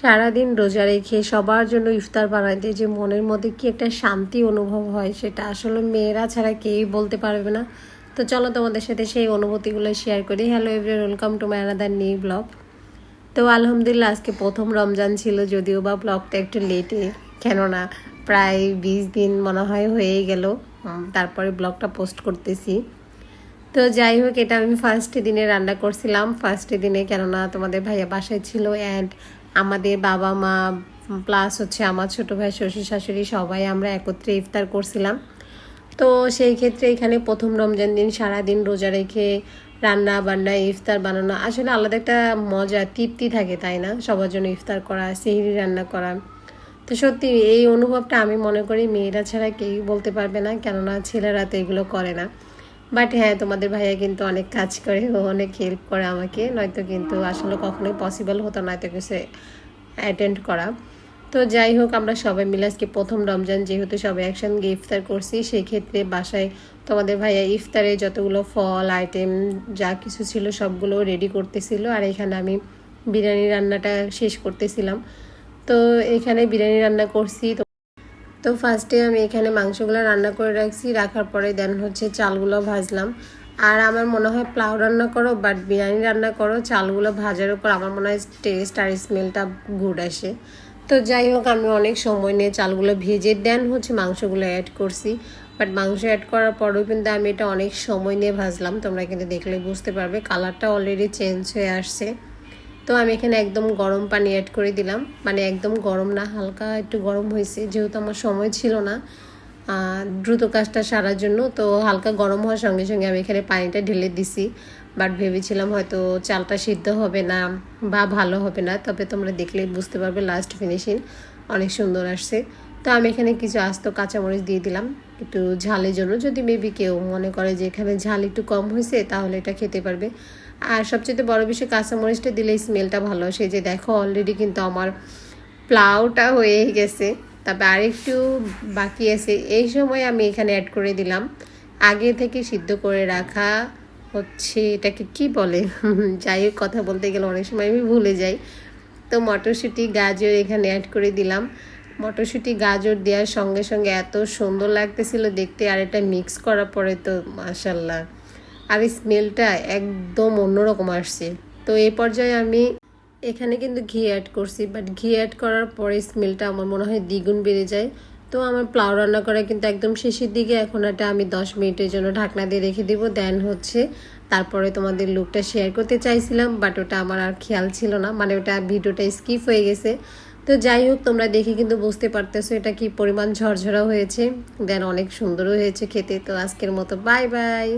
সারাদিন রোজা রেখে সবার জন্য ইফতার বানাইতে যে মনের মধ্যে কি একটা শান্তি অনুভব হয় সেটা আসলে মেয়েরা ছাড়া কেউই বলতে পারবে না। তো চলো তোমাদের সাথে সেই অনুভূতিগুলো শেয়ার করি। Hello everyone, welcome to my another new blog. তো আলহামদুলিল্লাহ আজকে প্রথম রমজান ছিল, যদিও বা ব্লগটা একটু লেটে, কেননা প্রায় 20 দিন মনে হয় হয়েই গেল তারপরে ব্লগটা পোস্ট করতেছি। তো যাই হোক, এটা আমি ফার্স্ট দিনে রান্না করছিলাম, ফার্স্ট দিনে, কেননা তোমাদের ভাইয়া বাসায় ছিল অ্যান্ড আমাদের বাবা মা প্লাস হচ্ছে আমার ছোটো ভাই, শ্বশুর শাশুড়ি সবাই আমরা একত্রে ইফতার করছিলাম। তো সেই ক্ষেত্রে এখানে প্রথম রমজান দিন সারাদিন রোজা রেখে রান্না বান্না ইফতার বানানো আসলে আলাদা একটা মজা, তৃপ্তি থাকে, তাই না? সবার জন্য ইফতার করা, সেহরি রান্না করা। তো সত্যি এই অনুভবটা আমি মনে করি মেয়েরা ছাড়া কেউ বলতে পারবে না, কেননা ছেলেরা তো এগুলো করে না। বাট হ্যাঁ, তোমাদের ভাইয়া কিন্তু অনেক কাজ করে, ও অনেক হেল্প করে আমাকে, নয়তো কিন্তু আসলে কখনোই পসিবল হতো না এত কিছু অ্যাটেন্ড করা। তো যাই হোক, আমরা সবাই মিলে আজকে প্রথম রমজান যেহেতু সবাই একসঙ্গে ইফতার করছি, সেই ক্ষেত্রে বাসায় তোমাদের ভাইয়া ইফতারে যতগুলো ফল আইটেম যা কিছু ছিল সবগুলো রেডি করতেছিল, আর এখানে আমি বিরিয়ানি রান্নাটা শেষ করতেছিলাম। তো এখানে বিরিয়ানি রান্না করছি। তো ফার্স্টে আমি এখানে মাংসগুলো রান্না করে রাখছি, রাখার পরে দেন হচ্ছে চালগুলো ভাজলাম। আর আমার মনে হয় পোলাও রান্না করো বাট বিরিয়ানি রান্না করো, চালগুলো ভাজার উপর আমার মনে হয় টেস্ট আর স্মেলটা গুড আসে। তো যাই হোক, আমি অনেক সময় নিয়ে চালগুলো ভেজে দেন হচ্ছে মাংসগুলো অ্যাড করছি। বাট মাংস অ্যাড করার পরেও কিন্তু আমি এটা অনেক সময় নিয়ে ভাজলাম, তোমরা কিন্তু দেখলে বুঝতে পারবে কালারটা অলরেডি চেঞ্জ হয়ে আসছে। তো আমি এখানে একদম গরম পানি অ্যাড করে দিলাম, মানে একদম গরম না, হালকা একটু গরম হয়েছে, যেহেতু আমার সময় ছিল না দ্রুত কাজটা সারার জন্য। তো হালকা গরম হওয়ার সঙ্গে সঙ্গে আমি এখানে পানিটা ঢেলে দিছি। বাট ভেবেছিলাম হয়তো চালটা সিদ্ধ হবে না বা ভালো হবে না, তবে তোমরা দেখলেই বুঝতে পারবে লাস্ট ফিনিশিং অনেক সুন্দর আসছে। তো আমি এখানে কিছু আস্ত কাঁচামরিচ দিয়ে দিলাম একটু ঝালের জন্য, যদি মেবি কেউ মনে করে যে এখানে ঝাল একটু কম হয়েছে তাহলে এটা খেতে পারবে। আর সবচেয়ে বড় বিষয় কাঁচামরিচটা দিলে স্মেলটা ভালো আসে। যে দেখো অলরেডি কিন্তু আমার পোলাওটা হয়ে গেছে, তবে আরেকটু বাকি আছে। এই সময় আমি এখানে অ্যাড করে দিলাম আগে থেকে সিদ্ধ করে রাখা হচ্ছে, এটাকে কি বলে যাই হোক, কথা বলতে গেলে অনেক সময় আমি ভুলে যাই। তো মটরশুঁটি গাজর এখানে অ্যাড করে দিলাম। মটরশুঁটি গাজর দেওয়ার সঙ্গে সঙ্গে এত সুন্দর লাগতেছিল দেখতে, আর এটা মিক্স করার পরে তো মাশাল্লাহ, আর স্মেলটা একদম অন্যরকম আসছে। তো এই পর্যায়ে আমি এখানে কিন্তু ঘি অ্যাড করছি, বাট ঘি অ্যাড করার পরে স্মেলটা আমার মনে হয় দ্বিগুণ বেড়ে যায়। তো আমার পোলাও রান্না করা কিন্তু একদম শেষের দিকে, এখন এটা আমি 10 মিনিটের জন্য ঢাকনা দিয়ে রেখে দিব। দেন হচ্ছে তারপরে তোমাদের লুকটা শেয়ার করতে চাইছিলাম, বাট ওটা আমার আর খেয়াল ছিল না, মানে ওটা ভিডিওটা স্কিপ হয়ে গেছে। তো যাই হোক, তোমরা দেখে কিন্তু বুঝতে পারতেছো এটা কি পরিমাণ ঝরঝরা হয়েছে, দেন অনেক সুন্দরও হয়েছে খেতে। তো আজকের মতো বাই বাই।